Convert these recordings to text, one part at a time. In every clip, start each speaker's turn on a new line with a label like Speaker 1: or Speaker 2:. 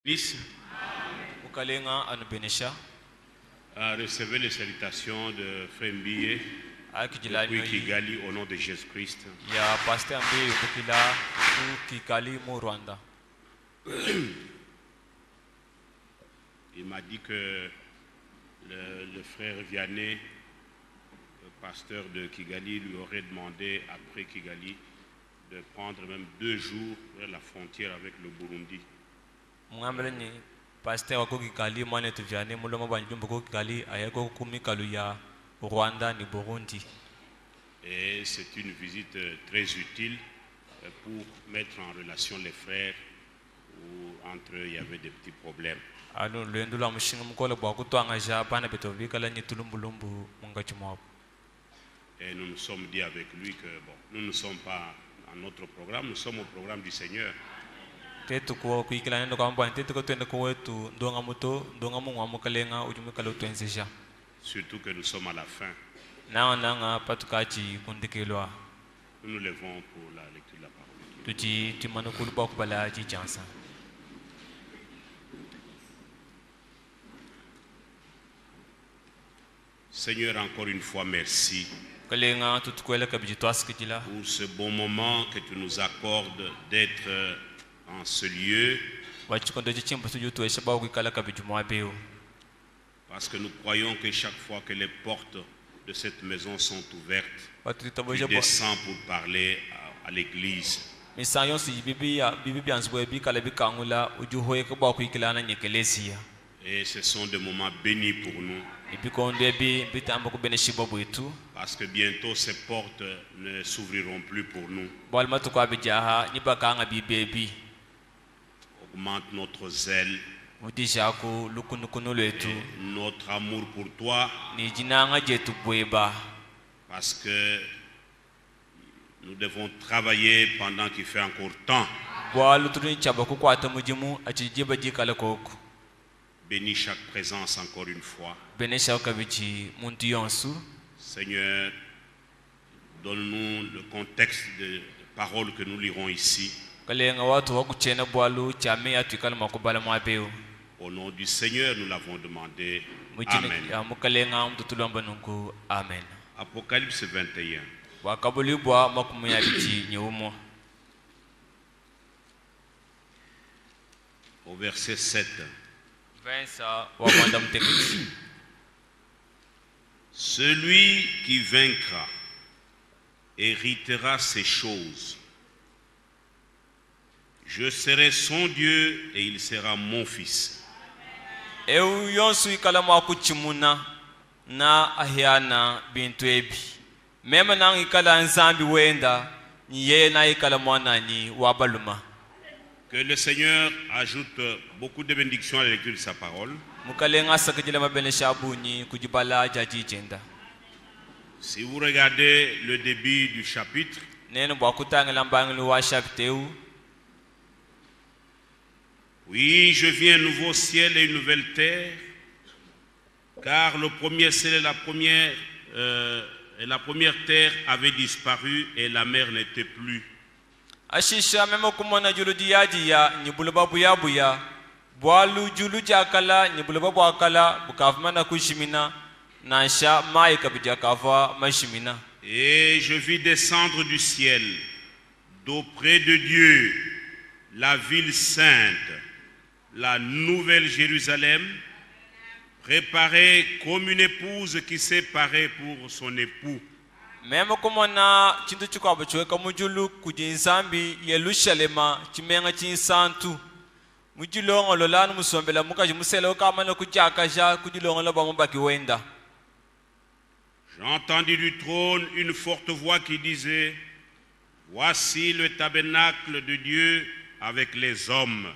Speaker 1: Recevez les salutations de Frère Mbie depuis Kigali au nom de Jésus-Christ. Il m'a dit que le frère Vianney, le pasteur de Kigali, lui aurait demandé après Kigali de prendre même 2 jours vers la frontière avec le Burundi.
Speaker 2: Pasteur wako Kigali mwana tuvyane muloma banjumbo ko Kigali ayako kumikalu ya Rwanda ni Burundi.
Speaker 1: Et c'est une visite très utile pour mettre en relation les frères où entre eux il y avait des petits problèmes.
Speaker 2: Alo lwendula mushinga mukole bwa kutwanga ja bana betovika ni tulumbulumbu mungachimwa.
Speaker 1: Et nous nous sommes dit avec lui que bon, nous ne sommes pas à notre programme, nous sommes au programme du Seigneur.
Speaker 2: Surtout
Speaker 1: que nous sommes à la fin. Nous nous levons pour la lecture de la parole. Seigneur, encore une fois, merci pour ce bon moment que tu nous accordes d'être en ce lieu, parce que nous croyons que chaque fois que les portes de cette maison sont ouvertes, tu descends pour parler à l'église. Et ce sont des moments bénis pour nous, parce que bientôt ces portes ne s'ouvriront plus pour nous. Augmente notre zèle, notre amour pour toi, parce que nous devons travailler pendant qu'il fait encore temps. Bénis chaque présence encore une fois. Seigneur, donne-nous le contexte de paroles que nous lirons ici. Au nom du Seigneur, nous l'avons demandé. Amen. Apocalypse 21. Au verset 7. Celui qui vaincra héritera ces choses. Je serai son Dieu et il sera mon fils. Que le Seigneur ajoute beaucoup de bénédictions à la lecture de sa parole. Si vous regardez le début du chapitre, oui, je vis un nouveau ciel et une nouvelle terre, car le premier ciel et la première terre avaient disparu et la mer n'était plus.
Speaker 2: Ashisha memo kumona julu diyajiya nyibuluba buya bwalu julu jakala nyibuluba bwakala bukavmana kushimina nansha mai kabjakava mashimina.
Speaker 1: Et je vis descendre du ciel d'auprès de Dieu la ville sainte, la nouvelle Jérusalem, préparée comme une épouse qui s'est parée pour son époux.
Speaker 2: Memo kumona chintu chikwa chweka mujulu kujinsambi Yerusalema chimenga chinsantu mujulongo lolanu musombela mukaji muselo kama no kujakaja kujulongo loba mubaki wenda.
Speaker 1: J'ai entendu du trône une forte voix qui disait: Voici le tabernacle de Dieu avec les hommes.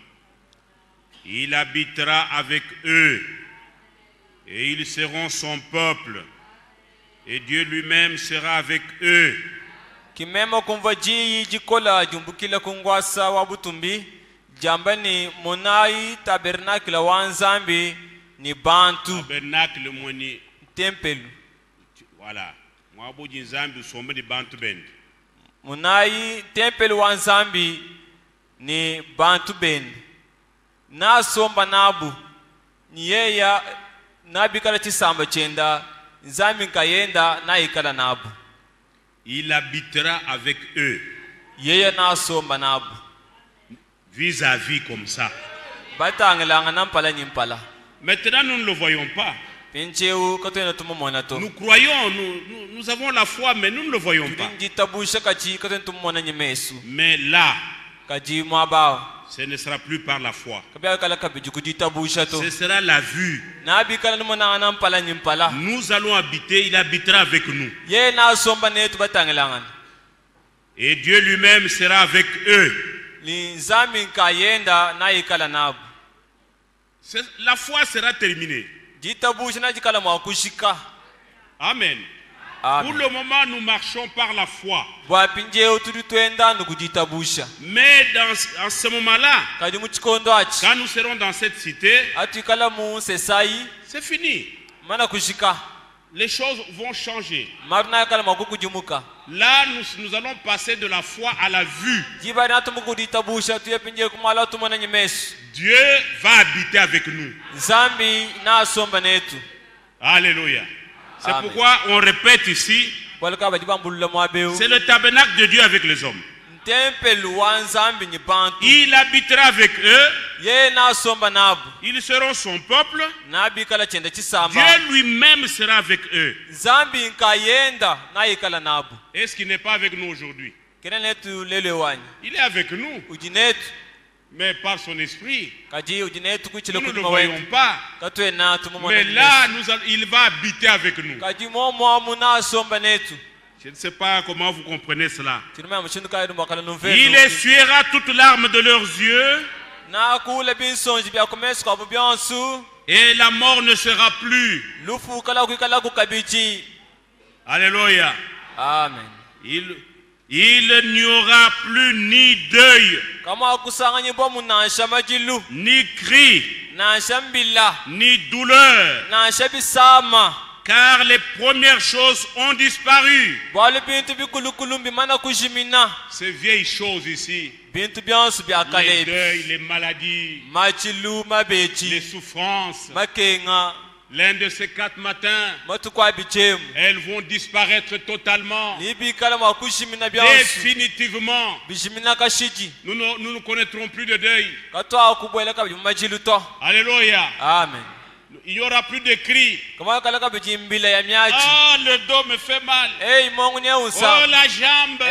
Speaker 1: Il habitera avec eux et ils seront son peuple. Et Dieu lui-même sera avec eux.
Speaker 2: Kimemo kumvaji jikola jumbukila kungwasa wabutumbi jambani monai tabernacle wanzambi ni bantu.
Speaker 1: Tabernacle moni
Speaker 2: temple.
Speaker 1: Voilà. Mwabuji nzambi sombe ni bantu bendi.
Speaker 2: Monai temple wanzambi ni bantu bendi. na somba nabu ni yeya nabikala chisamba chenda nzambi nkayenda na ikala nabu.
Speaker 1: Il habitera avec eux.
Speaker 2: Yeya na somba nabu.
Speaker 1: Vis-à-vis comme ça.
Speaker 2: Batangelanga nampala nyimpala.
Speaker 1: Maintenant, nous ne le voyons pas. Nous croyons, nous avons la foi, mais nous ne le voyons pas. Mais là, ce ne sera plus par la foi. Ce sera la vue. Nous allons habiter, il habitera avec nous. Et Dieu lui-même sera avec eux. La foi sera terminée. Amen. Pour le moment, nous marchons par la foi. Mais en ce moment-là, quand nous serons dans cette cité, c'est fini. Les choses vont changer. Là, nous allons passer de la foi à la vue. Dieu va habiter avec nous. Alléluia. C'est pourquoi on répète ici, c'est le tabernacle de Dieu avec les hommes. Il habitera avec eux. Ils seront son peuple. Dieu lui-même sera avec eux. Est-ce qu'il n'est pas avec nous aujourd'hui? Il est avec nous. Mais par son esprit, nous ne le voyons pas. Mais là, il va habiter avec nous. Je ne sais pas comment vous comprenez cela. Il essuiera toute larme de leurs yeux. Et la mort ne sera plus. Alléluia.
Speaker 2: Amen.
Speaker 1: Il n'y aura plus ni deuil, ni cri, ni douleur, car les premières choses ont disparu. Ces vieilles choses ici, les deuils, les maladies, les souffrances, l'un de ces 4 matins, elles vont disparaître totalement, définitivement. Nous ne connaîtrons plus de deuil. Alléluia.
Speaker 2: Amen.
Speaker 1: Il n'y aura plus de cris. Ah, le dos me fait mal. Oh, la jambe.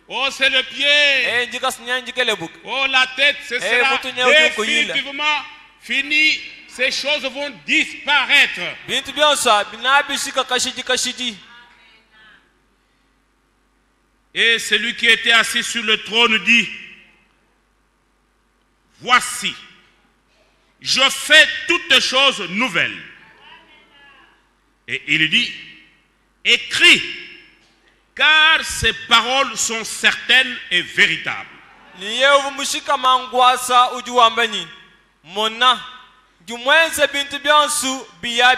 Speaker 1: Oh, c'est le pied. Oh, la tête. Ce sera définitivement fini. Ces choses vont disparaître. Et celui qui était assis sur le trône dit: voici, je fais toutes choses nouvelles. Et il dit: écris, car ces paroles sont certaines et véritables.
Speaker 2: Bintu byansu biya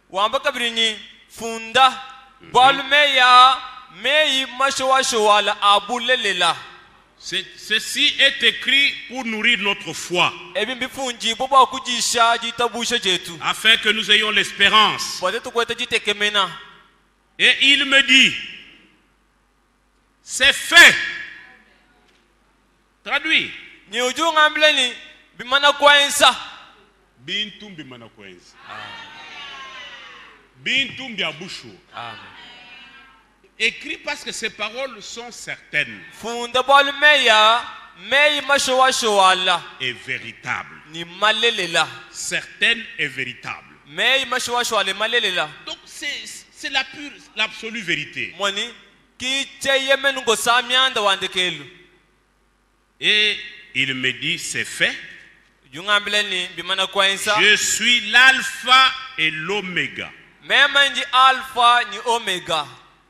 Speaker 2: wamba kabirini funda balmeya mei mashawashawala abulelela.
Speaker 1: Ceci est écrit pour nourrir notre foi, afin que nous ayons l'espérance. Et il me dit: c'est fait. Traduit. Bintum bimana kwenza. Bintum biabushu. Écrit parce que ces paroles sont certaines et véritables. Certaines et véritables. Donc c'est la pure, l'absolue vérité. Et il me dit: c'est fait. Je suis l'alpha et l'oméga,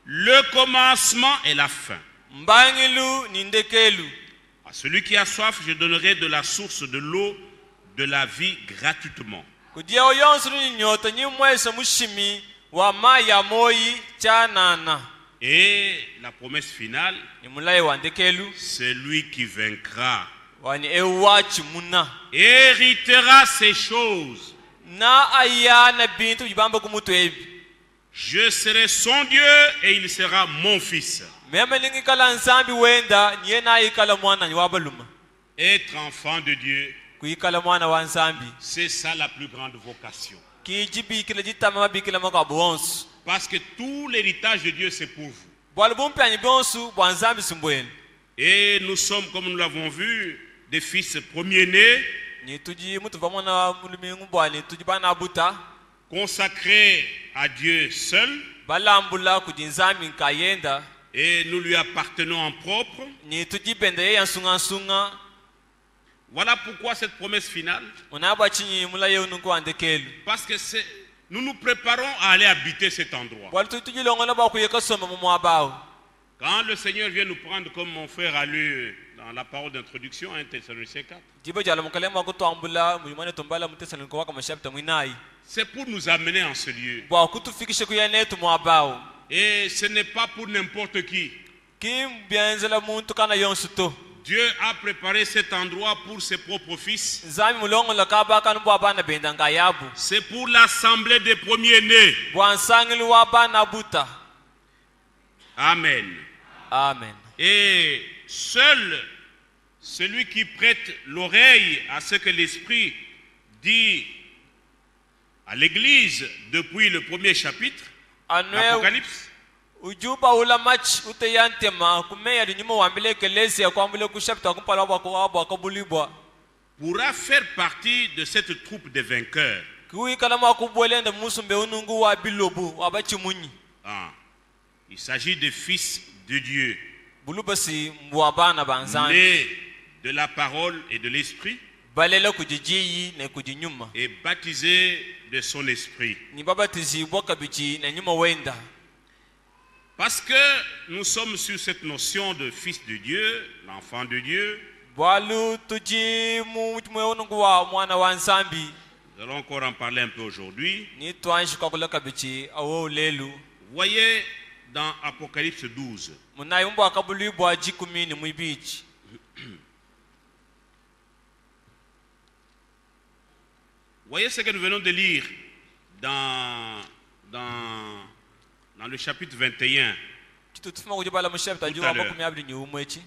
Speaker 1: le commencement et la fin. À celui qui a soif, je donnerai de la source de l'eau de la vie gratuitement. Et la promesse finale: celui qui vaincra
Speaker 2: wani ewachi muna
Speaker 1: héritera ces choses.
Speaker 2: na ayana bintu bibamba kumutu ebi
Speaker 1: Je serai son Dieu et il sera mon fils.
Speaker 2: meme lingi kala nsambi wenda niye na ikala mwana ni wabaluma
Speaker 1: Être enfant de Dieu,
Speaker 2: kuikala mwana wa nsambi
Speaker 1: c'est ça la plus grande vocation.
Speaker 2: kijibikila jitama bikila maka bonsu
Speaker 1: Parce que tout l'héritage de Dieu, c'est pour vous.
Speaker 2: bwala bumpyanyi bonsu bwa nsambi simbwenu
Speaker 1: Et nous sommes, comme nous l'avons vu, des fils premiers-nés,
Speaker 2: ni tuji mutu vamwana wa mulumingu bwani tuji bana buta
Speaker 1: consacrés à Dieu seul,
Speaker 2: balambula kuji nsambi nkayenda
Speaker 1: et nous lui appartenons en propre.
Speaker 2: ni tuji bende ye yansunga
Speaker 1: Voilà pourquoi cette promesse finale.
Speaker 2: unaba chinyi mula ye unungu andekelu
Speaker 1: Parce que nous nous préparons à aller habiter cet endroit.
Speaker 2: bwala tuji longola ba kuyeka soma mu mwabao
Speaker 1: Quand le Seigneur vient nous prendre, comme mon frère a lu dans la parole d'introduction, 1 Thessaloniciens 4,
Speaker 2: jiba jala mukalema kutwambula muyimane tombala mutesalonika waka mashapita mwinai
Speaker 1: c'est pour nous amener en ce lieu.
Speaker 2: bwa kutufikishe kuyanetu mwabao
Speaker 1: Et ce n'est pas pour n'importe qui.
Speaker 2: kimbyenzela muntu kana yonsu to
Speaker 1: Dieu a préparé cet endroit pour ses propres fils.
Speaker 2: nzambi mulongola kabaka nubwa bana benda ngayabu
Speaker 1: C'est pour l'assemblée des premiers-nés.
Speaker 2: bwa nsangili wa bana buta
Speaker 1: Amen.
Speaker 2: amen
Speaker 1: Et seul celui qui prête l'oreille à ce que l'Esprit dit à l'Église depuis le premier chapitre,
Speaker 2: anwe
Speaker 1: l'Apocalypse,
Speaker 2: ujuba ula mach uteyantema kumeya linyuma wambile kelesi ya kwambile kushapita kumpala bwa kabulibwa
Speaker 1: pourra faire partie de cette troupe des vainqueurs.
Speaker 2: kuikala makubwelende musumbe unungu wa bilobu wabachimunyi
Speaker 1: Ah, il s'agit des fils de Dieu,
Speaker 2: bulubasi mbwa bana banzani
Speaker 1: nés de la parole et de l'Esprit,
Speaker 2: balela kujijiyi ne kujinyuma
Speaker 1: et baptisés de son Esprit.
Speaker 2: ni babatizi bwaka bichi na nyuma wenda
Speaker 1: Parce que nous sommes sur cette notion de fils de Dieu, l'enfant de Dieu,
Speaker 2: bwalu tuji mwe unungu wa mwana wa nsambi
Speaker 1: nous allons encore en parler un peu aujourd'hui.
Speaker 2: ni twanshi kwa kulaka bichi awo lelu
Speaker 1: Vous voyez dans Apocalypse 12,
Speaker 2: munayi mbwa kabulibwa jikumini mwibichi
Speaker 1: voyez ce que nous venons de lire dans le chapitre 21.
Speaker 2: chitu tufuma kujibala mushapita
Speaker 1: Tout
Speaker 2: juwa
Speaker 1: à l'heure.
Speaker 2: makumi abili ni umwechi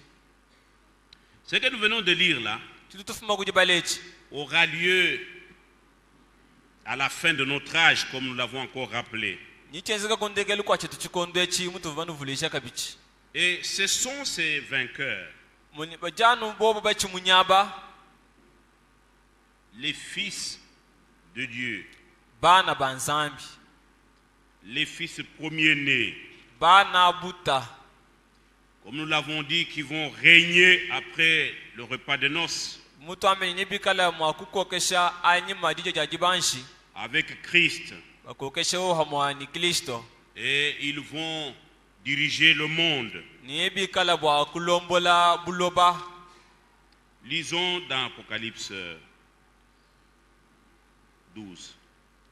Speaker 1: Ce que nous venons de lire là
Speaker 2: chitu tufuma kujibala echi
Speaker 1: aura lieu à la fin de notre âge, comme nous l'avons encore rappelé.
Speaker 2: nichenzeka kundekelu kwa chitu chikondo echi mutu vanuvulisha kabichi
Speaker 1: Et ce sont ces vainqueurs,
Speaker 2: muni bajanu bobo bachi munyaba
Speaker 1: les fils de Dieu,
Speaker 2: bana banzambi
Speaker 1: les fils premiers-nés,
Speaker 2: bana buta
Speaker 1: comme nous l'avons dit, qui vont régner après le repas de noces
Speaker 2: mutu amenye bikala mwakukokesha anyima dijo jajibanshi
Speaker 1: avec Christ.
Speaker 2: bakokesha uhamwani kristo
Speaker 1: Et ils vont diriger le monde.
Speaker 2: niye bikala bwa kulombola buloba
Speaker 1: Lisons dans Apocalypse 12,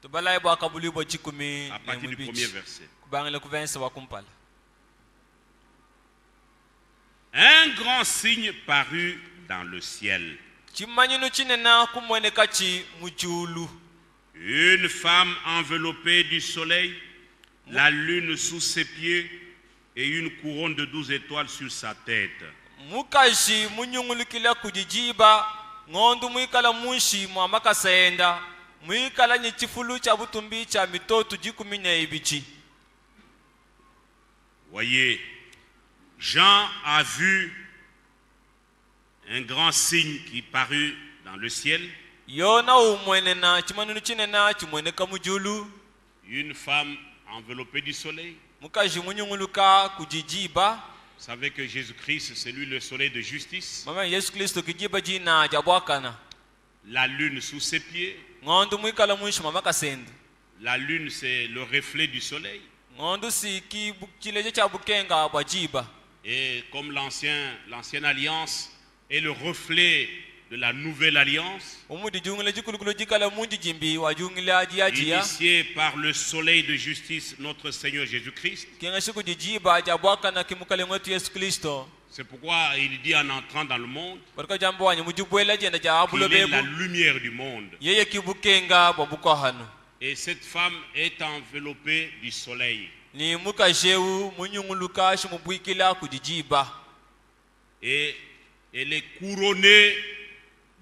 Speaker 2: tubalaye bwa kabulibwa chikumi
Speaker 1: à partir du premier verset.
Speaker 2: kubangile kuvensa wakumpala
Speaker 1: Un grand signe parut dans le ciel.
Speaker 2: chimanyinu chinena kumwoneka chi muchulu
Speaker 1: Une femme enveloppée du soleil, la lune sous ses pieds et une couronne de 12 étoiles sur sa tête.
Speaker 2: mukashi munyungulukila kujijiba ng'ondu mwikala munshi mwamakasenda mwikala ni chifulu cha butumbi cha mitotu jikumi na ibichi
Speaker 1: Voyez, Jean a vu un grand signe qui parut dans le ciel.
Speaker 2: yona umwenena chimanunu chinena chimweneka mujulu
Speaker 1: Une femme enveloppée du soleil.
Speaker 2: mukashi munyunguluka kujijiba
Speaker 1: Vous savez que Jésus-Christ, c'est lui le soleil de justice.
Speaker 2: mama yesu kristo kijiba jina jabwakana
Speaker 1: La lune sous ses pieds.
Speaker 2: ng'ondu mwikala munshi mwamakasenda
Speaker 1: La lune, c'est le reflet du soleil.
Speaker 2: ng'ondu si chileje cha bukenga bwa jiba
Speaker 1: Et comme l'ancienne alliance est le reflet de la nouvelle alliance,
Speaker 2: umudi jungile jikulukulo jikala munji jimbi wajungile jiajia
Speaker 1: initiée par le soleil de justice, notre Seigneur Jésus-Christ,
Speaker 2: kinga shiku jijiba jabwakana kimukale mwetu yesu kristo
Speaker 1: C'est pourquoi il dit en entrant dans le monde,
Speaker 2: barka jambo wanyu mujubwela jenda ja
Speaker 1: qu'il
Speaker 2: abulo
Speaker 1: est la
Speaker 2: bebu
Speaker 1: lumière du monde.
Speaker 2: yeye kibukenga babuko hanu
Speaker 1: Et cette femme est enveloppée du soleil.
Speaker 2: ni muka jewu munyunguluka shimubwikila kujijiba
Speaker 1: Et elle est couronnée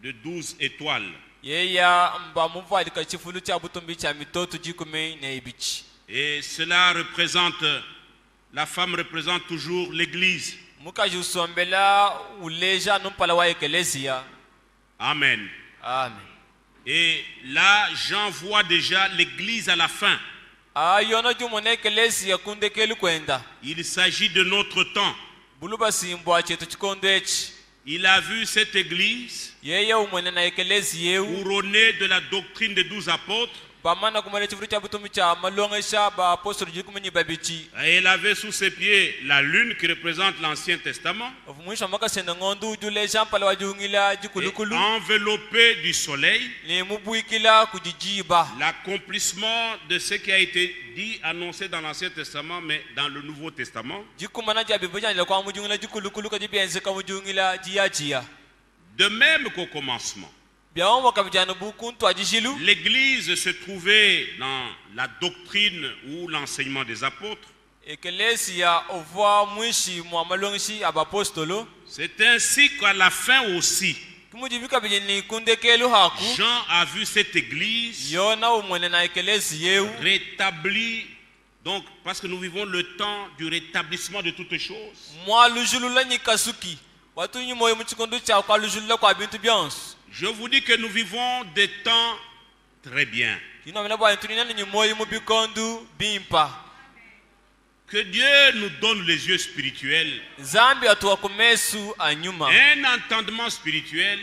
Speaker 1: de 12 étoiles.
Speaker 2: yeya mba muvalika chifulu cha butumbi cha mitoto jikume na ibichi.
Speaker 1: Et cela représente, la femme représente toujours l'église.
Speaker 2: Muka jusombela uleja numpala wa ekelesia.
Speaker 1: Amen.
Speaker 2: Amen.
Speaker 1: Et là, Jean voit déjà l'église à la fin.
Speaker 2: Ayono jumone ekelesia kundekelu kwenda.
Speaker 1: Il s'agit de notre temps.
Speaker 2: Buluba simbwa chetu chikondechi.
Speaker 1: Il a vu cette église
Speaker 2: Yeye umwene na ekelesia yeu.
Speaker 1: couronnée de la doctrine des 12 apôtres.
Speaker 2: Bamana kumale chifuru cha butumbi cha malongesha ba apostoli jikumenyi babichi.
Speaker 1: Et elle avait sous ses pieds la lune qui représente l'Ancien Testament,
Speaker 2: Mwisho maka senda ngondu juleja mpala wajungila
Speaker 1: et
Speaker 2: jikulukulu.
Speaker 1: enveloppée du soleil.
Speaker 2: Ni mubwikila kujijiba.
Speaker 1: L'accomplissement de ce qui a été dit, annoncé dans l'Ancien Testament, mais dans le Nouveau Testament.
Speaker 2: Jikumana jabi bujangila kwa mujungila jikulukulu kajibienze kwa mujungila jia.
Speaker 1: De même qu'au commencement, l'église se trouvait dans la doctrine ou l'enseignement des apôtres. C'est ainsi qu'à la fin aussi, Jean a vu cette église rétablie. Donc, parce que nous vivons le temps du rétablissement de toutes choses. Je vous dis que nous vivons des temps très bien. Que Dieu nous donne les yeux spirituels, un entendement spirituel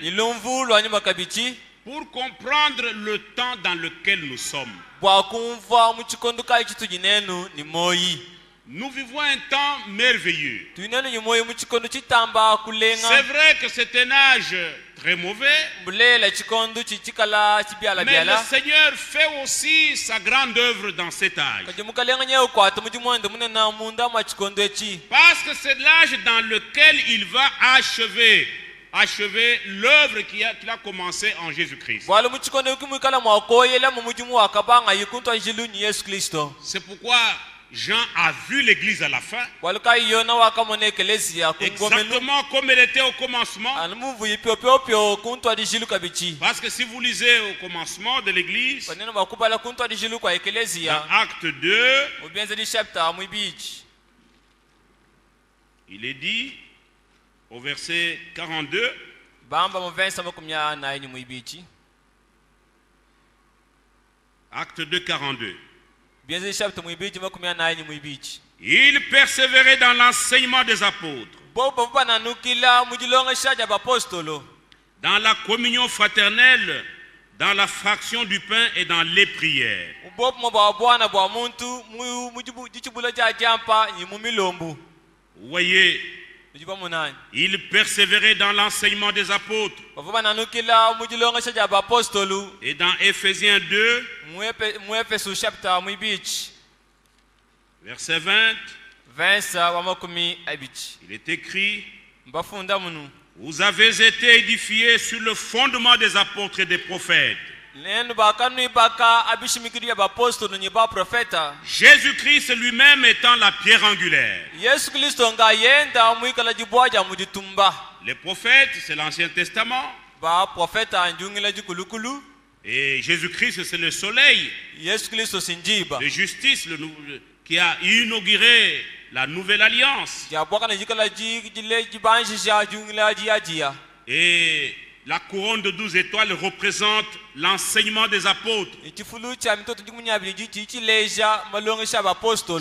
Speaker 1: pour comprendre le temps dans lequel nous sommes. Nous vivons un temps merveilleux. C'est vrai que c'est un âge très mauvais, mais le Seigneur fait aussi sa grande œuvre dans cet âge. Parce que c'est l'âge dans lequel il va achever l'œuvre qu'il a commencé en Jésus-Christ. C'est pourquoi Jean a vu l'église à la fin, exactement comme elle était au commencement. Parce que si vous lisez au commencement de l'église, dans Acte 2, il est dit au verset 42, Acte 2, 42. Il persévérait dans l'enseignement des apôtres, dans la communion fraternelle, dans la fraction du pain et dans les prières. Vous voyez, il persévérait dans l'enseignement des apôtres. Et dans Éphésiens 2, verset 20, il est écrit: vous avez été édifiés sur le fondement des apôtres et des prophètes. Jésus-Christ lui-même étant la pierre angulaire. Les prophètes, c'est l'Ancien Testament. Et Jésus-Christ, c'est le soleil de justice qui a inauguré la nouvelle alliance. Et la couronne de 12 étoiles représente l'enseignement des apôtres.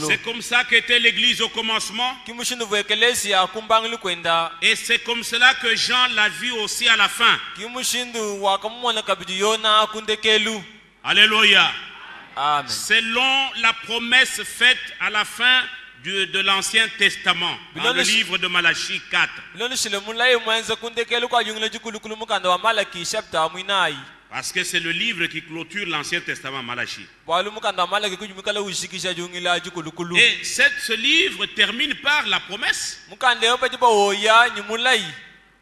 Speaker 1: C'est comme ça qu'était l'église au commencement. Et c'est comme cela que Jean l'a vu aussi à la fin. Alléluia.
Speaker 2: Amen.
Speaker 1: Selon la promesse faite à la fin de l'Ancien Testament, dans le livre de Malachie 4. Parce que c'est le livre qui clôture l'Ancien Testament, Malachie.
Speaker 2: bwalu mukanda malaki kujumikala ushikisha jungila jikulukulu
Speaker 1: Et ce livre termine par la promesse.
Speaker 2: mukande yopa jiba oya ni mulai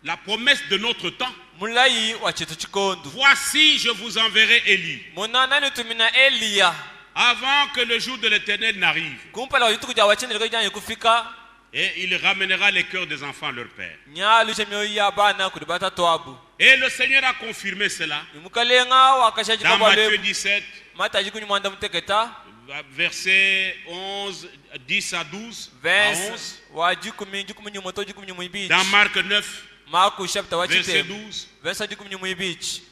Speaker 1: La promesse de notre temps.
Speaker 2: mulai wa chetu chikondo
Speaker 1: Voici, je vous enverrai Élie,
Speaker 2: munana ni tumina Elia
Speaker 1: avant que le jour de l'Éternel n'arrive.
Speaker 2: kumpala yitu kuja wachende kujanya kufika
Speaker 1: Et il ramènera les cœurs des enfants à leur père.
Speaker 2: nyalu chemyo ya bana kudibata toabu
Speaker 1: Et le Seigneur a confirmé cela.
Speaker 2: mukalenga wakasha
Speaker 1: Dans Matthieu
Speaker 2: jikabale
Speaker 1: 17,
Speaker 2: mata jikunyu mwanda muteketa
Speaker 1: versets 11, 10 à 12. À
Speaker 2: verse
Speaker 1: 11.
Speaker 2: wa jikumi nyumoto jikumi nyumuibichi
Speaker 1: Dans Marc 9,
Speaker 2: Marku chapter wa
Speaker 1: verset
Speaker 2: chitemu
Speaker 1: 12,
Speaker 2: verse jikumi nyumuibichi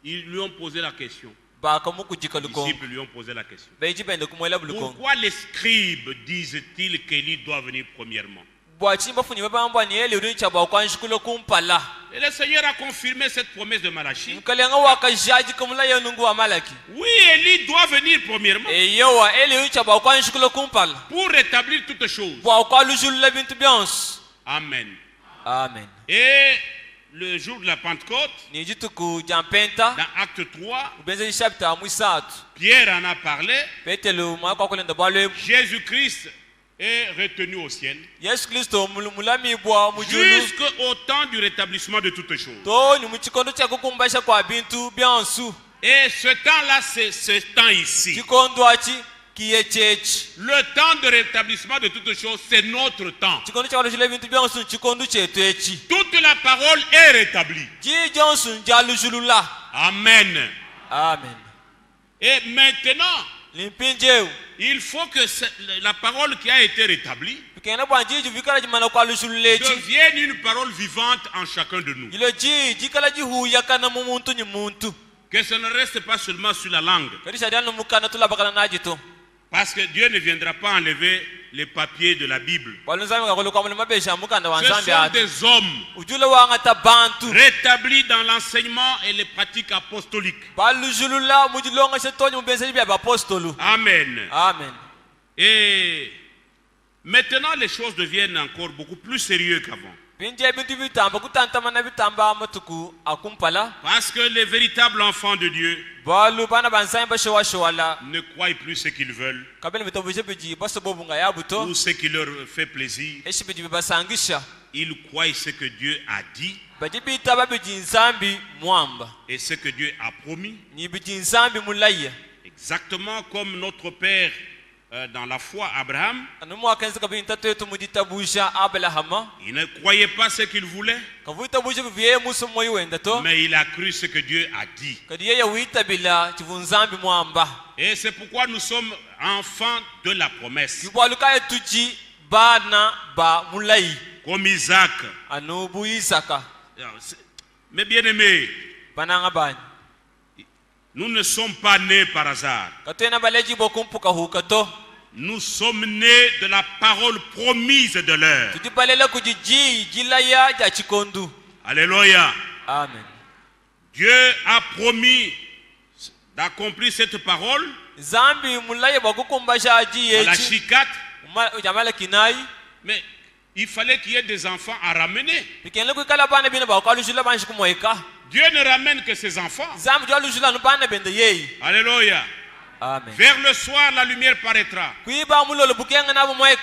Speaker 1: ils lui ont posé la question.
Speaker 2: baka muku
Speaker 1: Les
Speaker 2: jikaluko
Speaker 1: disciples lui ont posé la question.
Speaker 2: beji bende kumwela buluko
Speaker 1: Pourquoi les scribes disent-ils qu'Élie doit venir premièrement?
Speaker 2: bwachi bafunyi babamba ni ele uri chaba kwanshikulo kumpala
Speaker 1: Et le Seigneur a confirmé cette promesse de Malachie.
Speaker 2: mukalenga wakajaji kumula yenungu wa malaki
Speaker 1: Oui, Élie doit venir premièrement
Speaker 2: eyowa ele uri chaba kwanshikulo kumpala
Speaker 1: pour rétablir toutes choses.
Speaker 2: bwa kwalujulula bintu byonse
Speaker 1: Amen.
Speaker 2: amen
Speaker 1: Et le jour de la Pentecôte,
Speaker 2: ni jituku jampenta
Speaker 1: dans Acte 3,
Speaker 2: ubenze chapter mwisatu
Speaker 1: Pierre en a parlé.
Speaker 2: petelu mwaka kulenda balwe
Speaker 1: Jésus-Christ est retenu au ciel
Speaker 2: Yesu Kristo mulami bwa mujulu
Speaker 1: jusqu'au temps du rétablissement de toutes choses.
Speaker 2: to ni muchikondo cha kukumbasha kwa bintu byansu
Speaker 1: Et ce temps-là, c'est ce temps ici.
Speaker 2: chikondo achi kiye chechi
Speaker 1: Le temps de rétablissement de toutes choses, c'est notre temps.
Speaker 2: chikondo cha kalujule bintu byansu chikondo chetu echi
Speaker 1: Toute la parole est rétablie.
Speaker 2: ji jonsu njalujulula
Speaker 1: Amen.
Speaker 2: amen
Speaker 1: Et maintenant,
Speaker 2: limpinjeu
Speaker 1: il faut que la parole qui a été rétablie
Speaker 2: pikena bwanji vikala jimana kwa lujululechi
Speaker 1: devienne une parole vivante en chacun de nous.
Speaker 2: ilo ji jikala jihuya kana mumuntu ni muntu
Speaker 1: Que ce ne reste pas seulement sur la langue.
Speaker 2: kadisha dano mukana tulabakana najito
Speaker 1: Parce que Dieu ne viendra pas enlever les papiers de la Bible.
Speaker 2: walunzami ngakolo kwa mulima besha mukanda
Speaker 1: Ce
Speaker 2: wanzambi
Speaker 1: sont
Speaker 2: ati
Speaker 1: des hommes
Speaker 2: ujule wanga tabantu
Speaker 1: rétablis dans l'enseignement et les pratiques apostoliques.
Speaker 2: balujulula mujilonga setonyi mubense bya apostolu
Speaker 1: Amen.
Speaker 2: amen
Speaker 1: Et maintenant, les choses deviennent encore beaucoup plus sérieuses qu'avant.
Speaker 2: binje bintu bitamba kutantamana bitamba amatuku akumpala
Speaker 1: Parce que les véritables enfants de Dieu
Speaker 2: balu bana banzambi bashowashowala
Speaker 1: ne croient plus ce qu'ils veulent
Speaker 2: kabele bitabuje biji basobobunga yabuto
Speaker 1: ou ce qui leur fait plaisir.
Speaker 2: eshi biji bibasangisha
Speaker 1: Ils croient ce que Dieu a dit
Speaker 2: baji bitaba biji nzambi mwamba
Speaker 1: et ce que Dieu a promis.
Speaker 2: ni biji nzambi mulaya
Speaker 1: Exactement comme notre Père dans la foi, Abraham.
Speaker 2: anumu akenzi kabini tatu yetu mujitabusha abrahama
Speaker 1: Il ne croyait pas ce qu'il voulait,
Speaker 2: kavuitabusha biviye muso moyi wenda to
Speaker 1: mais il a cru ce que Dieu a dit.
Speaker 2: kadi yeye witabila chivunzambi mwamba
Speaker 1: Et c'est pourquoi nous sommes enfants de la promesse.
Speaker 2: kibwalukaye tuji bana ba mulai
Speaker 1: Comme Isaac.
Speaker 2: anubu isaka
Speaker 1: Mais bien aimés,
Speaker 2: bananga bani
Speaker 1: nous ne sommes pas nés par hasard.
Speaker 2: katwena baleji bokumpuka hukato
Speaker 1: Nous sommes nés de la parole promise de l'heure.
Speaker 2: tujibalela kujiji jilaya ja chikondu
Speaker 1: Alléluia.
Speaker 2: amen
Speaker 1: Dieu a promis d'accomplir cette parole.
Speaker 2: zambi mulaya bakukumbasha ji yechi
Speaker 1: Malachie 4.
Speaker 2: jamala kinai
Speaker 1: Mais il fallait qu'il y ait des enfants à ramener.
Speaker 2: pikenle kuikala bana bina bakalushula banshi kumweka
Speaker 1: Dieu ne ramène que ses enfants.
Speaker 2: zambi jwalushula no bana bende yeyi
Speaker 1: Alléluia.
Speaker 2: amen
Speaker 1: Vers le soir, la lumière paraîtra.
Speaker 2: kuiba mulolo bukenga nabo mweka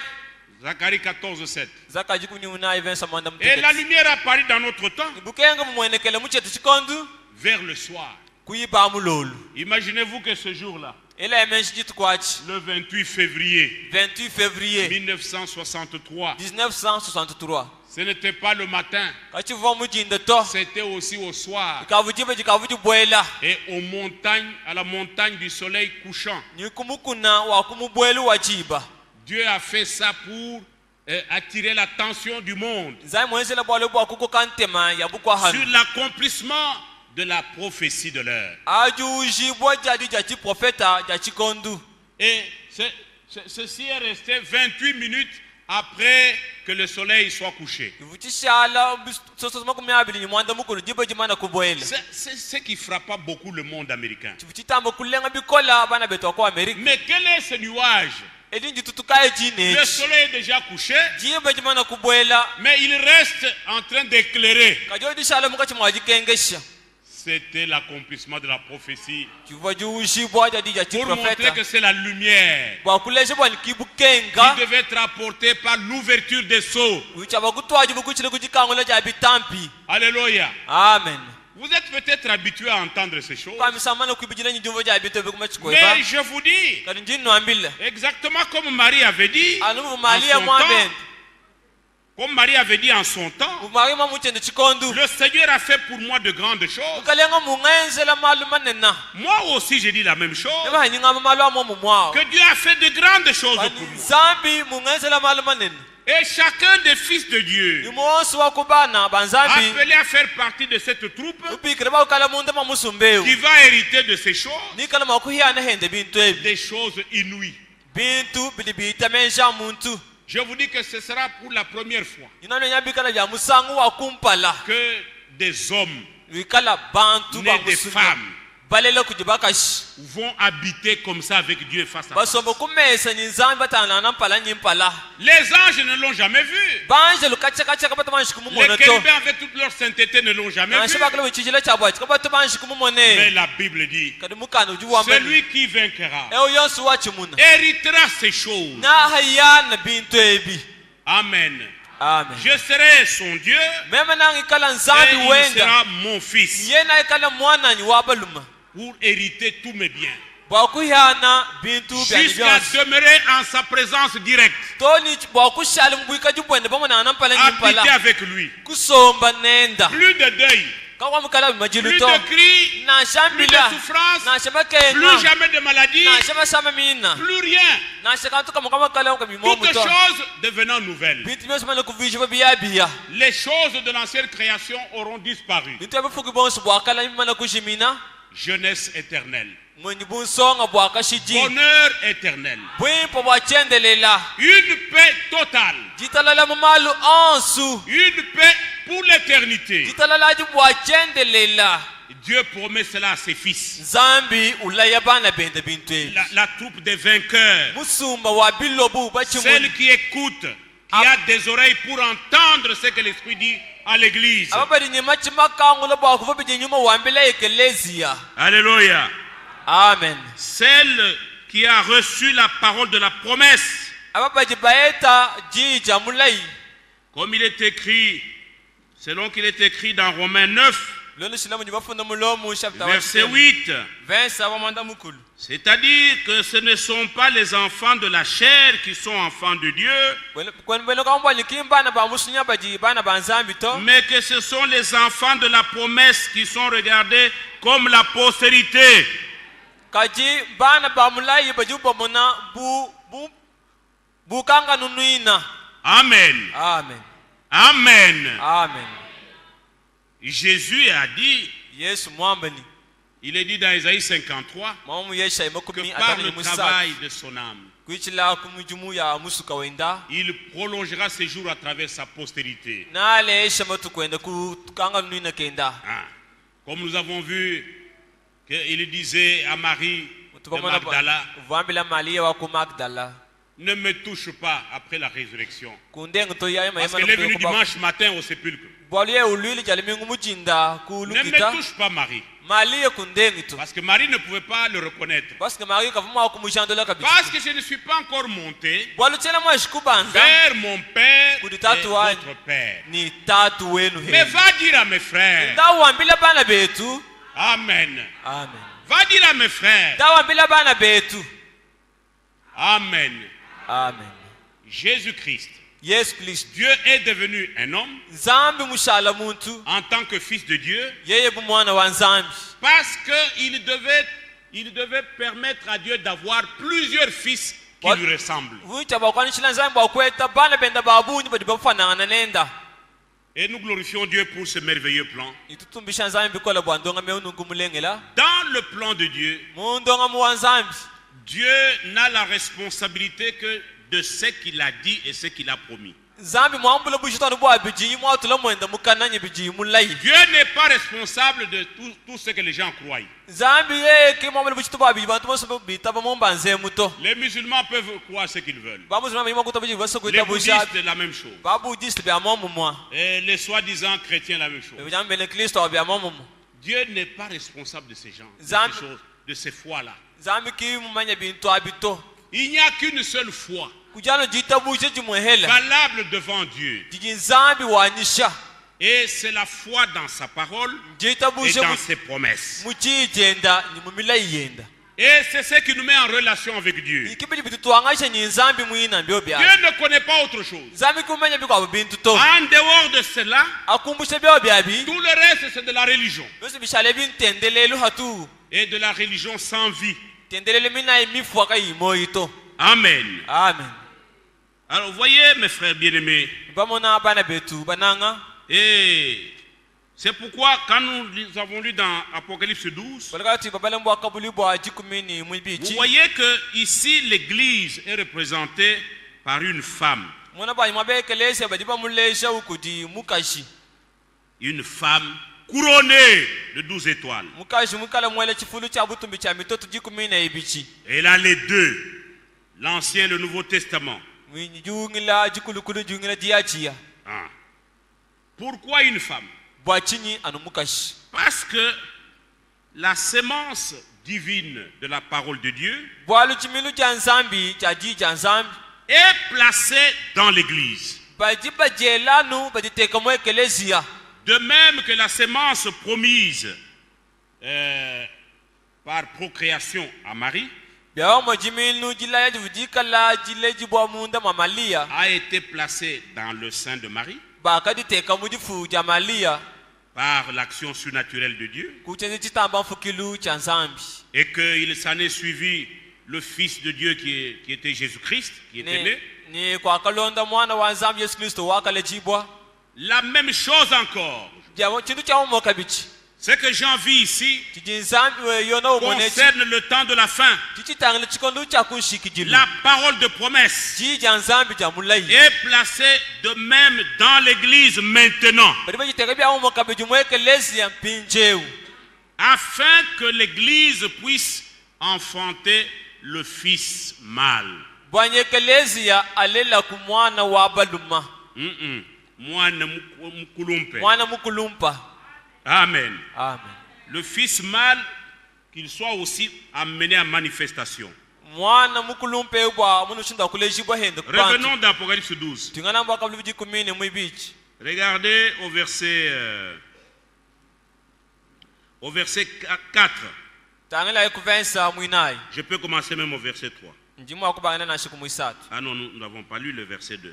Speaker 1: Zacharie 14, 7.
Speaker 2: zaka jikunyuna ivensa manda
Speaker 1: Et la
Speaker 2: mteketi
Speaker 1: lumière apparut dans notre temps
Speaker 2: bukenga mumwenekele muchetu chikondu
Speaker 1: vers le soir.
Speaker 2: kuiba mulolo
Speaker 1: Imaginez-vous que ce jour-là,
Speaker 2: ila emenshi jitu kwachi
Speaker 1: le 28 février
Speaker 2: 28 février
Speaker 1: 1963,
Speaker 2: 1963
Speaker 1: ce n'était pas le matin,
Speaker 2: kachiva mujinde to
Speaker 1: c'était aussi au soir.
Speaker 2: kavujibe jikavujibwela
Speaker 1: Et à la montagne du soleil couchant.
Speaker 2: nikumukuna wakumubwelu wachiba
Speaker 1: Dieu a fait ça pour attirer l'attention du monde
Speaker 2: nzai mwenzela bwalo bwakuko kantema yabukwa
Speaker 1: sur
Speaker 2: hanu
Speaker 1: l'accomplissement de la prophétie de l'heure.
Speaker 2: ajujibwa jadi jachi profeta jachi kondu
Speaker 1: Et ceci est resté 28 minutes après que le soleil soit couché.
Speaker 2: ivuchishala sosoma kumyabili ni mwanda mukulu jibe jimana kubwela
Speaker 1: C'est ce qui frappa beaucoup le monde américain.
Speaker 2: chivuchitambo kulenga bikola bana betu wako amerika
Speaker 1: Mais quel est ce nuage?
Speaker 2: elinji tutukaye
Speaker 1: Le
Speaker 2: jinechi
Speaker 1: soleil est déjà couché,
Speaker 2: jibe jimana kubwela
Speaker 1: mais il reste en train d'éclairer.
Speaker 2: kajodishala muka chimwajikengesha
Speaker 1: C'était l'accomplissement de la prophétie.
Speaker 2: chivujiushi bwaja dija
Speaker 1: Pour montrer
Speaker 2: chiprofeta
Speaker 1: que c'est la lumière
Speaker 2: bwakuleshe bwani
Speaker 1: qui
Speaker 2: kibukenga
Speaker 1: devait être apportée par l'ouverture des seaux.
Speaker 2: wicha bakutwaji bukuchile kuchikangola ja bitampi.
Speaker 1: Alléluia.
Speaker 2: Amen.
Speaker 1: Vous êtes peut-être habitués à entendre ces choses.
Speaker 2: Kamisamana kuibijila nyumvo ja bitobe kumachikoiba.
Speaker 1: Mais je vous dis,
Speaker 2: Kani njino ambile.
Speaker 1: exactement comme Marie avait dit,
Speaker 2: Anubu
Speaker 1: en
Speaker 2: Maria
Speaker 1: son
Speaker 2: mwabende.
Speaker 1: temps, comme Marie avait dit en son temps,
Speaker 2: Umarima muchende chikondu.
Speaker 1: le Seigneur a fait pour moi de grandes choses.
Speaker 2: Ukalenga mungenzela maluma nena.
Speaker 1: Moi aussi, j'ai dit la même chose.
Speaker 2: Eba nyinga malwa mo mumwao.
Speaker 1: Que Dieu a fait de grandes choses pour moi.
Speaker 2: Zambi mungenzela maluma nena.
Speaker 1: Et chacun des fils de Dieu,
Speaker 2: Yumosu wakubana banzambi.
Speaker 1: appelé à faire partie de cette troupe,
Speaker 2: Ubikire ba ukala munda mamusumbeu.
Speaker 1: qui va hériter de ces choses,
Speaker 2: Nikala makuhiana hende bintu ebi.
Speaker 1: des choses inouïes.
Speaker 2: Bintu bilibita menja muntu.
Speaker 1: Je vous dis que ce sera pour la première fois
Speaker 2: Inano nyabikala ya musangu wa kumpala.
Speaker 1: que des hommes
Speaker 2: Wikala bantu
Speaker 1: nés
Speaker 2: ba
Speaker 1: des
Speaker 2: musunya.
Speaker 1: femmes
Speaker 2: Balele kujibakashi.
Speaker 1: vont habiter comme ça avec Dieu face à face.
Speaker 2: Basombo kumesa nyinzambi batana nampala nyimpala.
Speaker 1: Les anges ne l'ont jamais vu.
Speaker 2: Banje lukacha kabata manshikumu
Speaker 1: Les
Speaker 2: monoto.
Speaker 1: chérubins avec toute leur sainteté ne l'ont jamais vu.
Speaker 2: Nashibakala wichijile chabwa kabata manshikumu
Speaker 1: Mais
Speaker 2: mone.
Speaker 1: la Bible dit,
Speaker 2: Kadumukano ujuwa mbele.
Speaker 1: celui qui vaincra
Speaker 2: Eo yonsu wachimuna.
Speaker 1: héritera ces choses.
Speaker 2: Na hayana bintu ebi.
Speaker 1: Amen.
Speaker 2: Amen.
Speaker 1: Je serai son Dieu
Speaker 2: Meme nangi kala
Speaker 1: et
Speaker 2: nzambi
Speaker 1: il
Speaker 2: wenga.
Speaker 1: sera mon fils
Speaker 2: Yena ikala mwana ni wabaluma.
Speaker 1: pour hériter tous mes biens.
Speaker 2: Bwakuhana bintu byani
Speaker 1: Jusqu'à
Speaker 2: byonsi.
Speaker 1: demeurer en sa présence directe.
Speaker 2: Toni bwakushali mbwika jubwende pamwe nampala
Speaker 1: Habiter
Speaker 2: nyimpala.
Speaker 1: avec lui.
Speaker 2: Kusomba nenda.
Speaker 1: Plus de deuil.
Speaker 2: Kawa mukala
Speaker 1: Plus
Speaker 2: majiluto.
Speaker 1: de cris.
Speaker 2: Na
Speaker 1: Plus de
Speaker 2: shambila.
Speaker 1: souffrance.
Speaker 2: Na shabakena.
Speaker 1: Plus jamais de maladie.
Speaker 2: Na shabasama mina.
Speaker 1: Plus rien.
Speaker 2: Na shakatuka mukama kala
Speaker 1: Toutes
Speaker 2: mimomuto.
Speaker 1: choses devenant nouvelles.
Speaker 2: Bintu byose mana kuvijwa biya.
Speaker 1: Les choses de l'ancienne création auront disparu.
Speaker 2: Bintu abifuki bonso bwakala mana kushimina.
Speaker 1: Jeunesse éternelle.
Speaker 2: Mwenye bunsonga bwakashiji.
Speaker 1: Bonheur éternel.
Speaker 2: Bwimpo bwachendelela.
Speaker 1: Une paix totale.
Speaker 2: Jitalala mumalu onsu.
Speaker 1: Une paix pour l'éternité.
Speaker 2: Jitalala bwachendelela.
Speaker 1: Dieu promet cela à ses fils.
Speaker 2: Zambi ulaya bana bende bintu ebi.
Speaker 1: La troupe des vainqueurs.
Speaker 2: Musumba wa bilobu bachimu.
Speaker 1: Celle qui écoute, qui a des oreilles pour entendre ce que l'Esprit dit à l'église.
Speaker 2: Ababari nyema chimakangula bwakuva bijenyuma wambele ekelezia.
Speaker 1: Alléluia.
Speaker 2: Amen.
Speaker 1: Celle qui a reçu la parole de la promesse.
Speaker 2: Ababaji baeta jija mulai.
Speaker 1: Comme il est écrit, selon qu'il est écrit dans Romains 9, verset 8. C'est-à-dire que ce ne sont pas les enfants de la chair qui sont enfants de Dieu, mais que ce sont les enfants de la promesse qui sont regardés comme la postérité. Amen.
Speaker 2: Amen.
Speaker 1: Amen.
Speaker 2: Amen.
Speaker 1: Jésus a dit, il est dit dans Isaïe 53, que par le travail de son âme, il prolongera ses jours à travers sa postérité. Comme nous avons vu qu'il disait à Marie de Magdala, ne me touche pas après la résurrection. Parce qu'elle est venue dimanche matin au sépulcre. Ne me touche pas, Marie. Parce que Marie ne pouvait pas le reconnaître. Parce que je ne suis pas encore monté vers mon père et votre père. Mais va dire à mes frères. Amen. Va dire à mes frères. Amen.
Speaker 2: Amen.
Speaker 1: Jésus-Christ.
Speaker 2: Yes, Christ.
Speaker 1: Dieu est devenu un homme en tant que fils de Dieu parce qu'il devait permettre à Dieu d'avoir plusieurs fils qui lui ressemblent. Et nous glorifions Dieu pour ce merveilleux plan. Dans le plan de Dieu, Dieu n'a la responsabilité que de ce qu'il a dit et ce qu'il a promis. Dieu n'est pas responsable de tout ce que les gens croient. Les musulmans peuvent croire ce qu'ils veulent. Les bouddhistes, la même chose. Et les soi-disant chrétiens, la même chose. Dieu n'est pas responsable de ces gens, de ces choses, de ces foi-là. Il n'y a qu'une seule foi valable devant Dieu. Et c'est la foi dans sa parole et dans ses promesses. Et c'est ce qui nous met en relation avec Dieu. Dieu ne connaît pas autre chose. En dehors de cela, tout le reste c'est de la religion. Et de la religion sans vie. Amen.
Speaker 2: Amen.
Speaker 1: Alors voyez mes frères bien-aimés. Et c'est pourquoi quand nous avons lu dans Apocalypse 12, vous voyez que ici l'église est représentée par une femme. Une femme couronnée de 12 étoiles. Elle a les deux, l'Ancien et le Nouveau Testament. Pourquoi une femme? Parce que la sémence divine de la parole de Dieu est placée dans l'église. De même que la sémence promise par procréation à Marie a été placée dans le sein de Marie par l'action surnaturelle de Dieu, et qu'il s'en est suivi le Fils de Dieu qui était Jésus-Christ, qui était né. La même chose encore. Ce que j'en vis ici concerne le temps de la fin. La parole de promesse est placée de même dans l'église maintenant, afin que l'église puisse enfanter le fils mâle. Amen. Le fils mâle, qu'il soit aussi amené à manifestation. Revenons dans Apocalypse 12. Regardez au verset 4. Je peux commencer même au verset 3. Ah non, nous n'avons pas lu le verset 2.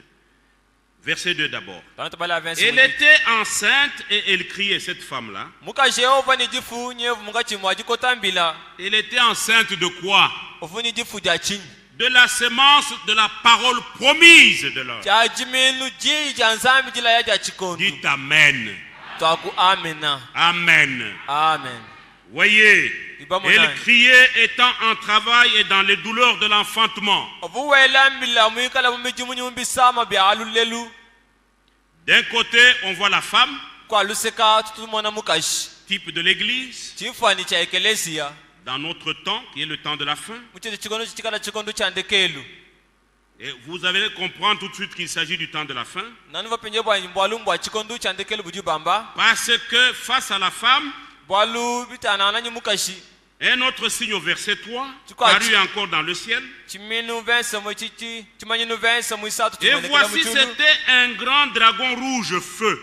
Speaker 1: Verset 2 d'abord. Elle était enceinte et elle criait, cette femme-là. Elle était enceinte de quoi? De la sémence de la parole promise de l'homme. Dites Amen. Amen.
Speaker 2: Amen.
Speaker 1: Voyez, elle criait étant en travail et dans les douleurs de l'enfantement. D'un côté, on voit la femme, type de l'église, dans notre temps, qui est le temps de la fin. Et vous allez comprendre tout de suite qu'il s'agit du temps de la fin. Parce que face à la femme, un autre signe au verset 3, paru encore dans le ciel. Et voici, c'était un grand dragon rouge feu.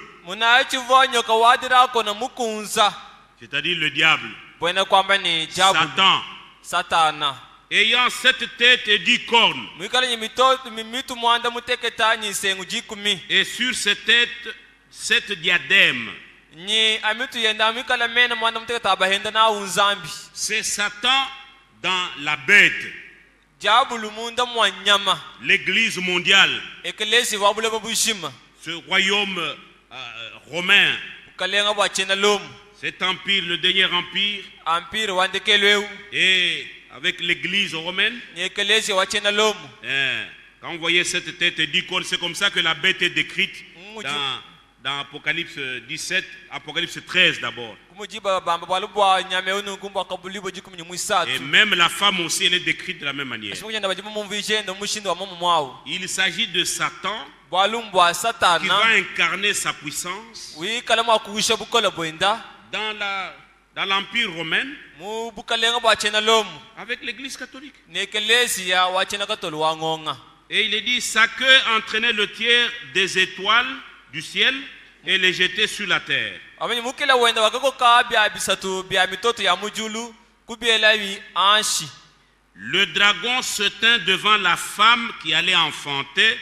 Speaker 1: C'est-à-dire le diable, Satan, ayant 7 têtes et 10 cornes. Et sur ces têtes, 7 diadèmes. C'est Satan dans la bête, l'église mondiale, ce royaume romain, cet empire, le dernier empire, et avec l'église romaine. Quand vous voyez cette tête et 10 cornes, c'est comme ça que la bête est décrite dans Apocalypse 17, Apocalypse 13 d'abord. Et même la femme aussi, elle est décrite de la même manière. Il s'agit de Satan qui va incarner sa puissance dans dans l'Empire romain
Speaker 2: mu bukalenga bwa chena lomu
Speaker 1: avec l'Église catholique.
Speaker 2: ne ekelezia wa chena katolo wa ngonga.
Speaker 1: Et il est dit, sa queue entraînait le tiers des étoiles du ciel et les jetait sur la terre.
Speaker 2: Amenye mukela wenda wakako ka bya bisatu bya mitoto ya mujulu kubiela wi anshi.
Speaker 1: Le dragon se tint devant la femme qui allait enfanter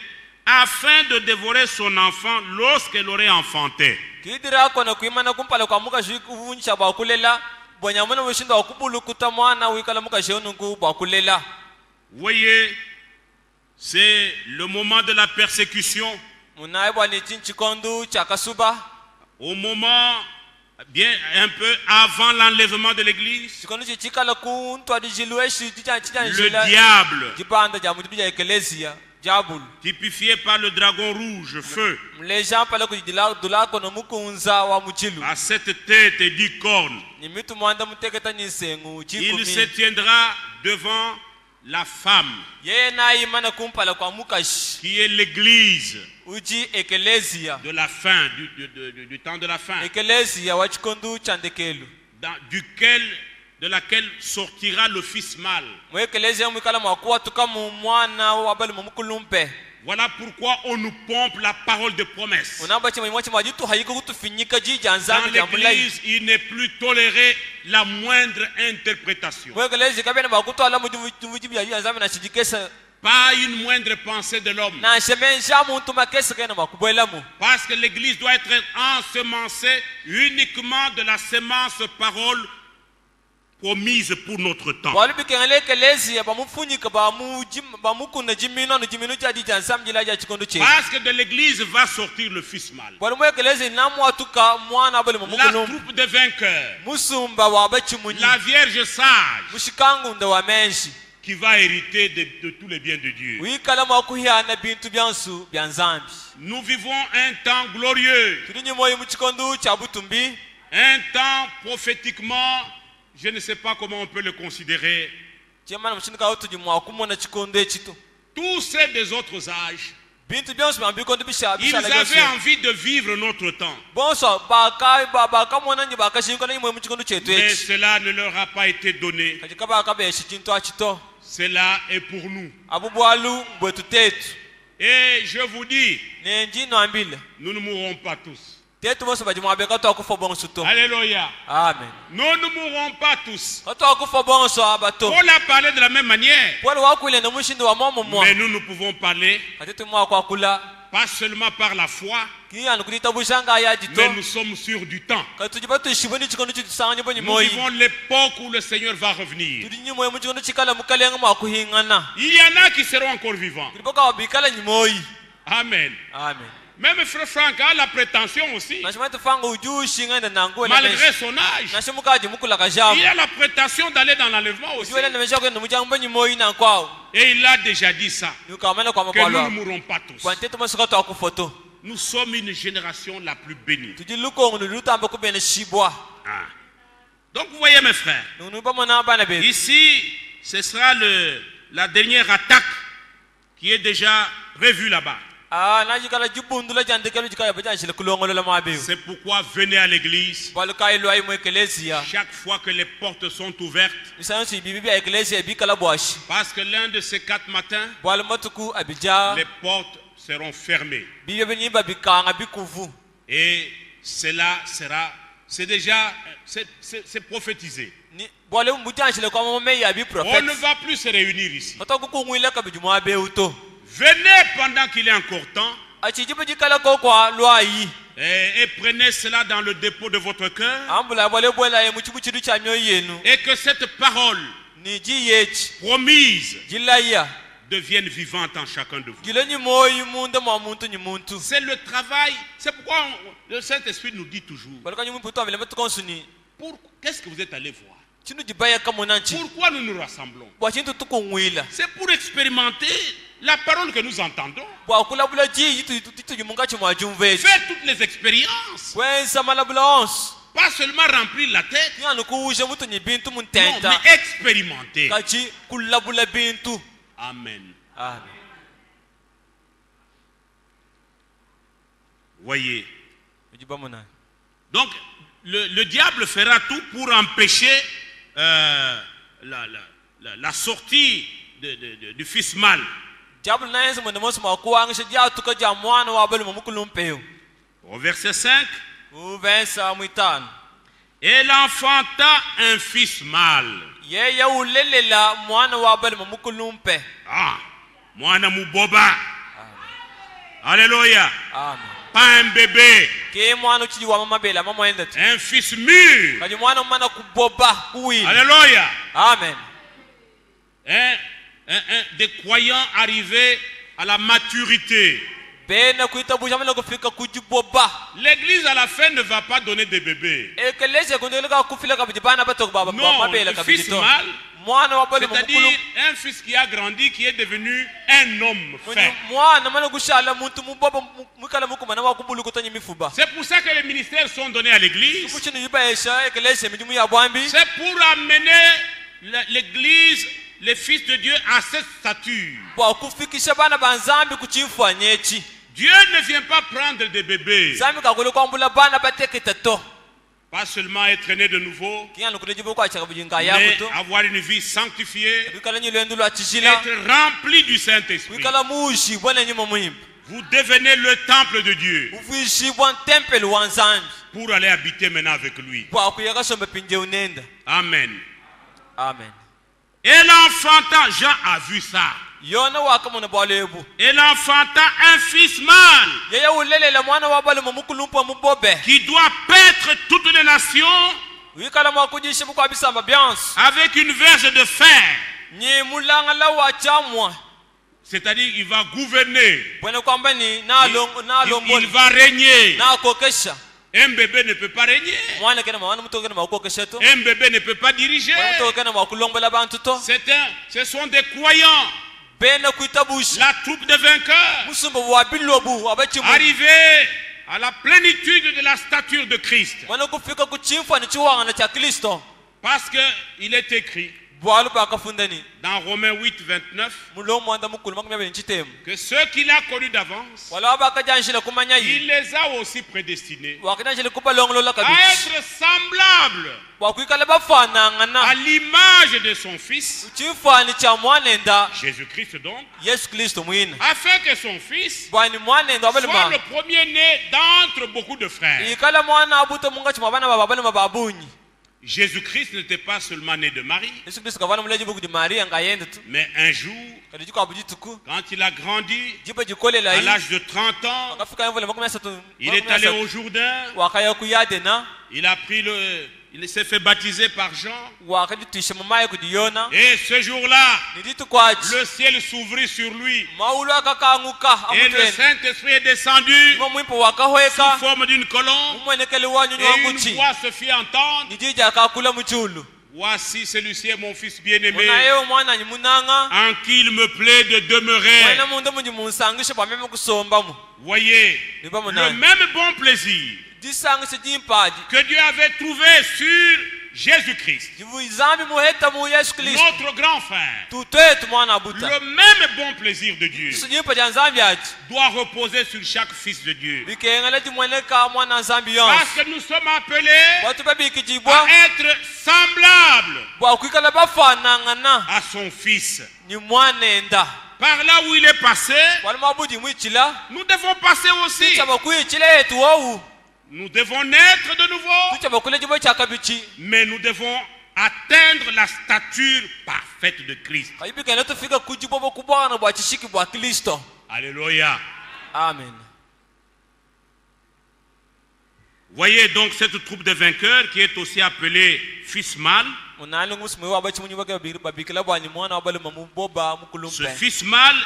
Speaker 1: afin de dévorer son enfant lorsqu'elle aurait enfanté.
Speaker 2: Kidira kono kuimana kumpala kwa muka jiku vuncha ba kulela bonyamana wishinda wakubulu kutamwana wikala muka shonungu ba kulela.
Speaker 1: Vous voyez, c'est le moment de la persécution.
Speaker 2: Munaibwa ni chinchikondu chakasuba.
Speaker 1: Au moment, bien un peu avant l'enlèvement de l'église,
Speaker 2: Chikondo chichikala kuntwa dijilueshi
Speaker 1: le diable,
Speaker 2: jibanda jamu bija ekelesia jabul.
Speaker 1: typifié par le dragon rouge, feu,
Speaker 2: Les gens pala kujila dulako no mukunza wa muchilu.
Speaker 1: à cette tête et 10 cornes,
Speaker 2: Ni mitu mwanda muteketa nisengu
Speaker 1: il
Speaker 2: chikumi.
Speaker 1: se tiendra devant la femme,
Speaker 2: Yeye na imana kumpala kwa mukashi.
Speaker 1: qui est l'église
Speaker 2: Uji ekelesia.
Speaker 1: de la fin, du temps de la fin,
Speaker 2: Ekelesia wa chikondu chandekelu.
Speaker 1: de laquelle sortira le fils mâle.
Speaker 2: Mu ekelesia mwikala mwakuwa tukamu mwana wabali mumukulumpe.
Speaker 1: Voilà pourquoi on nous pompe la parole de promesse.
Speaker 2: Unamba chima mwachi majitu hayiko kutufinyika jija
Speaker 1: Dans
Speaker 2: nzambi ya mulai.
Speaker 1: l'église, il n'est plus toléré la moindre interprétation.
Speaker 2: Mu ekelesia kabena bakutwala mujibu ya nzambi na shijikesa.
Speaker 1: Pas une moindre pensée de l'homme.
Speaker 2: Na shemenja muntu makesa kena makubwelamu.
Speaker 1: Parce que l'église doit être ensemencée uniquement de la semence parole promise pour notre temps.
Speaker 2: Walibi kengele ekelesia bamufunyika bamukuna jimino no jimino jadi nzambi la ya chikondo che.
Speaker 1: Parce que de l'église va sortir le fils mâle.
Speaker 2: Walimu ekelesia namu atuka mwana abali
Speaker 1: La
Speaker 2: mumukulumpe.
Speaker 1: troupe de vainqueurs.
Speaker 2: Musumba wa bachimunyi.
Speaker 1: La Vierge sage
Speaker 2: Mushikangu nda wa menshi.
Speaker 1: qui va hériter de tous les biens de Dieu.
Speaker 2: Wikala mwakuhiana bintu byansu bya nzambi.
Speaker 1: Nous vivons un temps glorieux.
Speaker 2: Tulinyi moyo muchikondu cha butumbi.
Speaker 1: Un temps prophétiquement, je ne sais pas comment on peut le considérer.
Speaker 2: Chemana mushinika utuji mwakumona chikondo echitu.
Speaker 1: Tous ceux des autres âges,
Speaker 2: Bintu byansu bambikondo bisha
Speaker 1: ils avaient envie de vivre notre temps.
Speaker 2: Bonso baka mwana nyi bakashinko na moyo muchikondu chetu
Speaker 1: Mais
Speaker 2: echi.
Speaker 1: cela ne leur a pas été donné.
Speaker 2: Kajika baka beshi chintu achito.
Speaker 1: Cela est pour nous.
Speaker 2: Abubwalu mbwetu tetu.
Speaker 1: Et je vous dis,
Speaker 2: Nenji no ambile.
Speaker 1: nous ne mourrons pas tous.
Speaker 2: Tetu boso bajimwabeka to akufa bonso to.
Speaker 1: Alléluia.
Speaker 2: Amen.
Speaker 1: Nous ne mourrons pas tous.
Speaker 2: Kato akufa bonso abato.
Speaker 1: On l'a parlé de la même manière.
Speaker 2: Wale wakwile na mushindo wa momo mwa.
Speaker 1: Mais nous pouvons parler
Speaker 2: Katetu mwa kwa kula.
Speaker 1: pas seulement par la foi,
Speaker 2: Kiya nukulita bushanga ya jito.
Speaker 1: mais nous sommes sûrs du temps.
Speaker 2: Katujibatu shiboni chikondo chitu sanga bonyi
Speaker 1: Nous
Speaker 2: moi.
Speaker 1: vivons l'époque où le Seigneur va revenir.
Speaker 2: Tulinyi moyo muchikondo chikala mukalenga mwa kuhingana.
Speaker 1: Il y en a qui seront encore vivants.
Speaker 2: Tulipoka wabikala nyimoi.
Speaker 1: Amen.
Speaker 2: Amen.
Speaker 1: Même frère Franck a la prétention aussi,
Speaker 2: Nashima tufanga uju shinga na nangu na
Speaker 1: malgré son âge.
Speaker 2: Nashimukaji mukula kajamu.
Speaker 1: Il a la prétention d'aller dans l'enlèvement aussi.
Speaker 2: Ujuele na mesha kwenda mujanga bonyi moi na kwao.
Speaker 1: Et il a déjà dit ça,
Speaker 2: Nukamana kwa
Speaker 1: que nous ne
Speaker 2: mapalo.
Speaker 1: mourrons pas tous.
Speaker 2: Kwa ntetu masukato akufoto.
Speaker 1: Nous sommes une génération la plus bénie.
Speaker 2: Tujiluko nguluta ambako bene shibwa.
Speaker 1: Ah. Donc vous voyez mes frères,
Speaker 2: Nunuba mona bana be.
Speaker 1: ici ce sera la dernière attaque qui est déjà prévue là-bas.
Speaker 2: Ah, najikala jibundula jandekelu jikaya bajan shile kulongolo la mabe.
Speaker 1: C'est pourquoi venez à l'église.
Speaker 2: Baluka ilo ay mo eklesia.
Speaker 1: Chaque fois que les portes sont ouvertes,
Speaker 2: Misansi bibi eklesia bikala bwashi.
Speaker 1: parce que l'un de ces 4 matins,
Speaker 2: Bwala matuku abija.
Speaker 1: les portes seront fermées.
Speaker 2: Bibi benimba bikanga bikuvu.
Speaker 1: Et cela sera, c'est déjà, c'est prophétisé.
Speaker 2: Ni bwala mbujan shile kwa mama ya bi
Speaker 1: On
Speaker 2: prophet.
Speaker 1: ne va plus se réunir ici.
Speaker 2: Mataku kungwila kabijumwa be uto.
Speaker 1: Venez pendant qu'il est encore temps
Speaker 2: Achijibu jikala ko kwa lwayi.
Speaker 1: et prenez cela dans le dépôt de votre cœur
Speaker 2: Ambula bwala bwala ye muchibu chidu cha myoyo yenu.
Speaker 1: et que cette parole
Speaker 2: Ni ji yechi.
Speaker 1: promise
Speaker 2: Jilaya.
Speaker 1: devienne vivante en chacun de vous.
Speaker 2: Gileni moyo munda mwa muntu ni muntu.
Speaker 1: C'est le travail, c'est pourquoi le Saint-Esprit nous dit toujours,
Speaker 2: Balika nyumu puto vile mtukonsuni.
Speaker 1: qu'est-ce que vous êtes allé voir?
Speaker 2: Chinu jibaya kama nanchi.
Speaker 1: Pourquoi nous nous rassemblons?
Speaker 2: Bwa chintu tukungwila.
Speaker 1: C'est pour expérimenter la parole que nous entendons.
Speaker 2: Bwa kula bula ji yitu yumunga chimwa jumvechi.
Speaker 1: Faire toutes les expériences.
Speaker 2: Wensa malabula onsu.
Speaker 1: Pas seulement remplir la tête,
Speaker 2: Nyanu kuuje mutu ni bintu
Speaker 1: non,
Speaker 2: muntenta.
Speaker 1: mais expérimenter.
Speaker 2: Kachi kulabula bintu.
Speaker 1: Amen.
Speaker 2: Amen.
Speaker 1: Voyez.
Speaker 2: Ujibamuna.
Speaker 1: Donc, le diable fera tout pour empêcher la sortie du fils mâle. Au verset 5, elle enfanta un fils mâle. Ah, mwana muboba. Alléluia. Pas un bébé. Un fils mûr. Alléluia.
Speaker 2: Amen.
Speaker 1: Des croyants arrivés à la maturité. L'église à la fin ne va pas donner des bébés. Non, le fils mâle, c'est-à-dire un fils qui a grandi, qui est devenu un homme fait. C'est pour ça que les ministères sont donnés à l'église. C'est pour amener l'église, les fils de Dieu à cette stature. Dieu ne vient pas prendre des bébés. Pas seulement être né de nouveau, mais avoir une vie sanctifiée, être rempli du Saint-Esprit. Vous devenez le temple de Dieu pour aller habiter maintenant avec lui. Amen.
Speaker 2: Amen.
Speaker 1: Et l'enfantin, Jean a vu ça. Elle enfanta un fils mâle qui doit paître toutes les nations avec une verge de fer. C'est-à-dire il va gouverner, il va régner. Un bébé ne peut pas régner. Un bébé ne peut pas diriger. Ce sont des croyants. La troupe de vainqueurs, arrivée à la plénitude de la stature de Christ. Parce qu'il est écrit dans Romains 8, 29 que ceux qu'il a connus d'avance, il les a aussi prédestinés à être semblables à l'image de son fils, Jésus-Christ donc, afin que son fils soit le premier-né d'entre beaucoup de frères. Jésus-Christ n'était pas seulement né de Marie, mais un jour, quand il a grandi, à l'âge de 30 ans, il est allé au Jourdain, il s'est fait baptiser par Jean, et ce jour-là, le ciel s'ouvrit sur lui, et le Saint-Esprit est descendu sous forme d'une colombe, et une voix se fit entendre: voici celui-ci est mon fils bien-aimé, en qui il me plaît de demeurer. Voyez, le même bon plaisir que Dieu avait trouvé sur Jésus-Christ, notre grand frère, le même bon plaisir de Dieu doit reposer sur chaque fils de Dieu. Parce que nous sommes appelés à être semblables à son fils. Par là où il est passé, nous devons passer aussi. Nous devons naître de nouveau, mais nous devons atteindre la stature parfaite de Christ. Alléluia.
Speaker 2: Amen.
Speaker 1: Voyez donc cette troupe de vainqueurs qui est aussi appelée fils mâle. Ce fils mâle